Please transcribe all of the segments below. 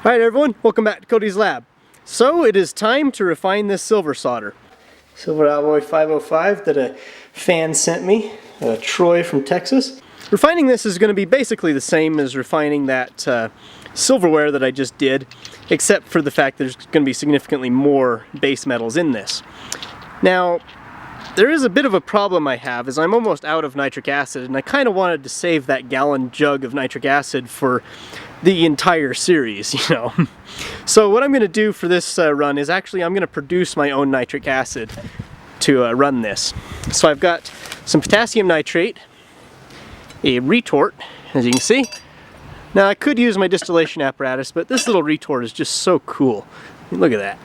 Alright everyone, welcome back to Cody's Lab. So it is time to refine this silver solder. Silver alloy 505 that a fan sent me, Troy from Texas. Refining this is going to be basically the same as refining that silverware that I just did, except for the fact there's going to be significantly more base metals in this. Now, there is a bit of a problem I have, is I'm almost out of nitric acid, and I kind of wanted to save that gallon jug of nitric acid for the entire series, you know. So what I'm going to do for this run is actually I'm going to produce my own nitric acid to run this. So I've got some potassium nitrate, a retort, as you can see. Now I could use my distillation apparatus, but this little retort is just so cool. Look at that.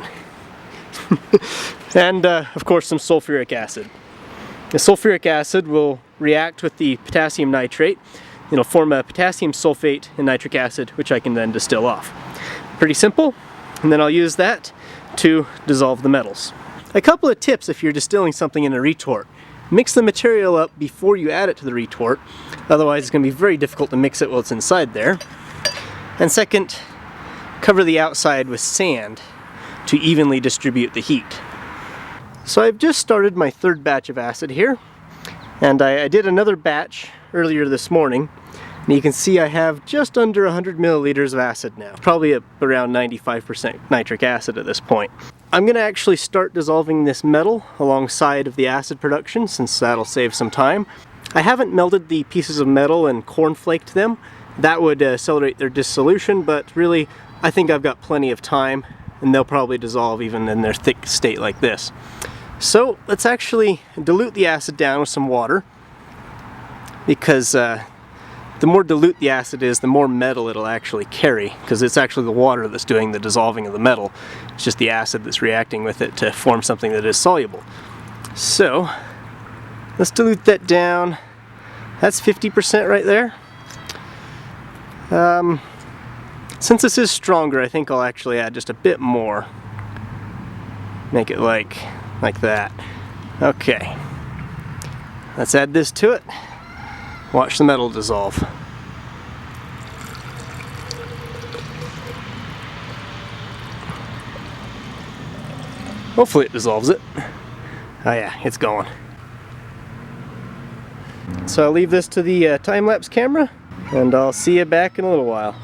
And of course some sulfuric acid. The sulfuric acid will react with the potassium nitrate. It'll form a potassium sulfate and nitric acid, which I can then distill off. Pretty simple, and then I'll use that to dissolve the metals. A couple of tips if you're distilling something in a retort. Mix the material up before you add it to the retort, otherwise it's going to be very difficult to mix it while it's inside there. And second, cover the outside with sand to evenly distribute the heat. So I've just started my third batch of acid here, and I did another batch earlier this morning, and you can see I have just under 100 milliliters of acid now, probably at around 95% nitric acid at this point. I'm going to actually start dissolving this metal alongside of the acid production, since that'll save some time. I haven't melted the pieces of metal and cornflaked them. That would accelerate their dissolution, but really I think I've got plenty of time, and they'll probably dissolve even in their thick state like this. So let's actually dilute the acid down with some water, because the more dilute the acid is, the more metal it'll actually carry, because it's actually the water that's doing the dissolving of the metal. It's just the acid that's reacting with it to form something that is soluble. So let's dilute that down. That's 50% right there. Since this is stronger, I think I'll actually add just a bit more. Make it like that. Okay. Let's add this to it. Watch the metal dissolve. Hopefully it dissolves it. Oh yeah, it's going. So I'll leave this to the time-lapse camera, and I'll see you back in a little while.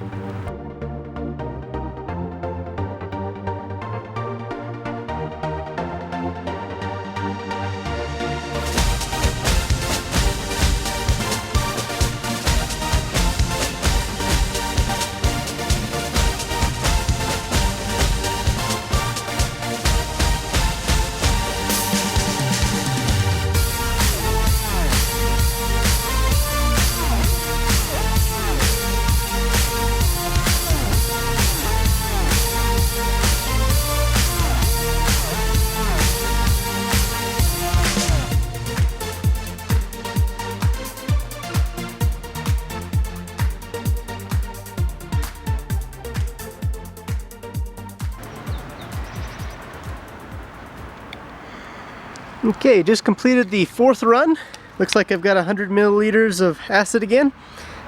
Okay, just completed the fourth run. Looks like I've got 100 milliliters of acid again,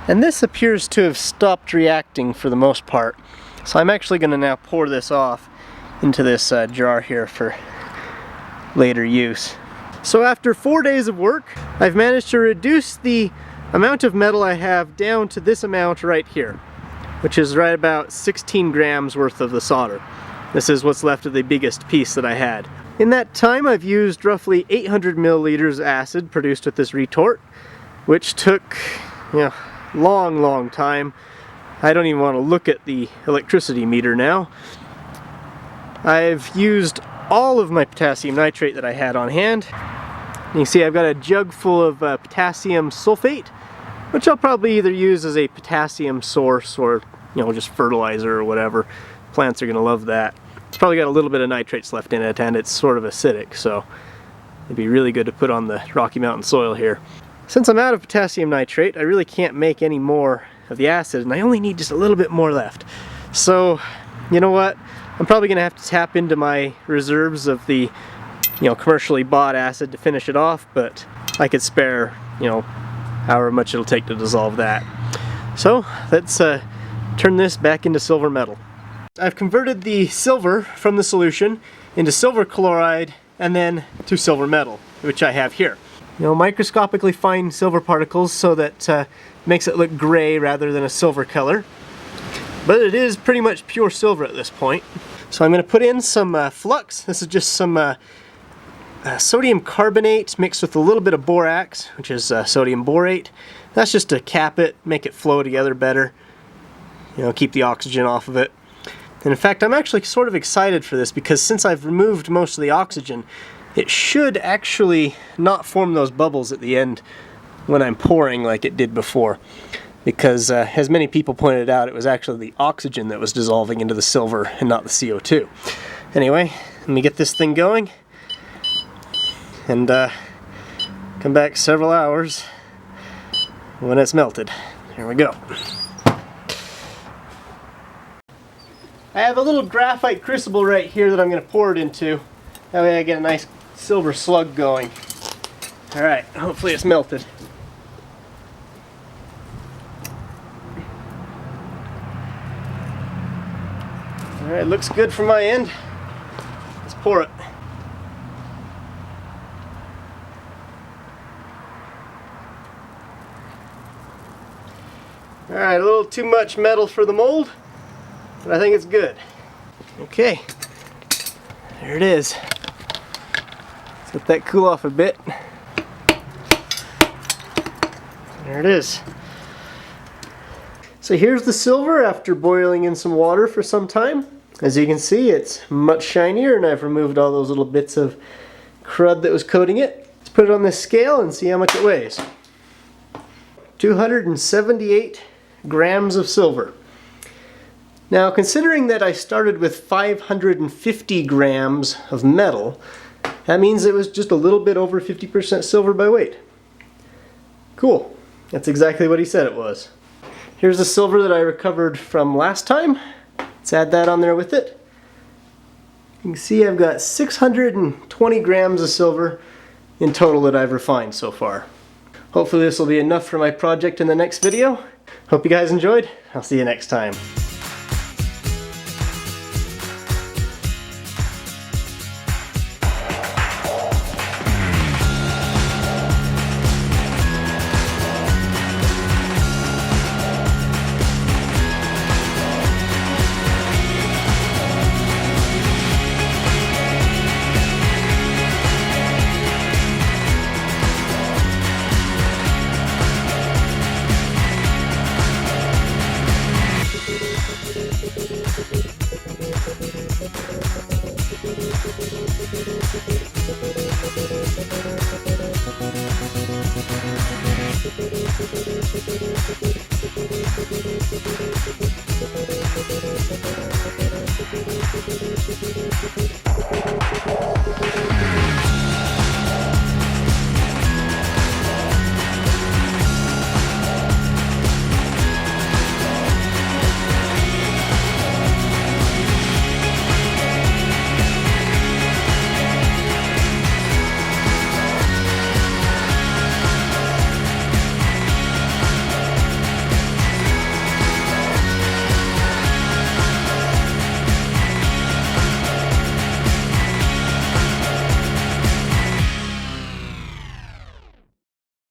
and this appears to have stopped reacting for the most part. So I'm actually going to now pour this off into this jar here for later use. So after 4 days of work, I've managed to reduce the amount of metal I have down to this amount right here, which is right about 16 grams worth of the solder. This is what's left of the biggest piece that I had. In that time, I've used roughly 800 milliliters of acid produced with this retort, which took, long time. I don't even want to look at the electricity meter now. I've used all of my potassium nitrate that I had on hand. You can see I've got a jug full of potassium sulfate, which I'll probably either use as a potassium source or, just fertilizer or whatever. Plants are going to love that. It's probably got a little bit of nitrates left in it, and it's sort of acidic, so it'd be really good to put on the Rocky Mountain soil here. Since I'm out of potassium nitrate, I really can't make any more of the acid, and I only need just a little bit more left. So, you know what? I'm probably going to have to tap into my reserves of the, commercially bought acid to finish it off, but I could spare, however much it'll take to dissolve that. So, let's turn this back into silver metal. I've converted the silver from the solution into silver chloride and then to silver metal, which I have here. You know, microscopically fine silver particles so that makes it look gray rather than a silver color. But it is pretty much pure silver at this point. So I'm going to put in some flux. This is just some sodium carbonate mixed with a little bit of borax, which is sodium borate. That's just to cap it, make it flow together better. You know, keep the oxygen off of it. And in fact, I'm actually sort of excited for this because since I've removed most of the oxygen, it should actually not form those bubbles at the end when I'm pouring like it did before. Because as many people pointed out, it was actually the oxygen that was dissolving into the silver and not the CO2. Anyway, let me get this thing going and come back several hours when it's melted. Here we go. I have a little graphite crucible right here that I'm going to pour it into. That way I get a nice silver slug going. Alright, hopefully it's melted. Alright, looks good from my end. Let's pour it. Alright, a little too much metal for the mold, but I think it's good. Okay, there it is. Let's let that cool off a bit. There it is. So here's the silver after boiling in some water for some time. As you can see, it's much shinier and I've removed all those little bits of crud that was coating it. Let's put it on this scale and see how much it weighs. 278 grams of silver. Now, considering that I started with 550 grams of metal, that means it was just a little bit over 50% silver by weight. Cool. That's exactly what he said it was. Here's the silver that I recovered from last time. Let's add that on there with it. You can see I've got 620 grams of silver in total that I've refined so far. Hopefully this will be enough for my project in the next video. Hope you guys enjoyed. I'll see you next time.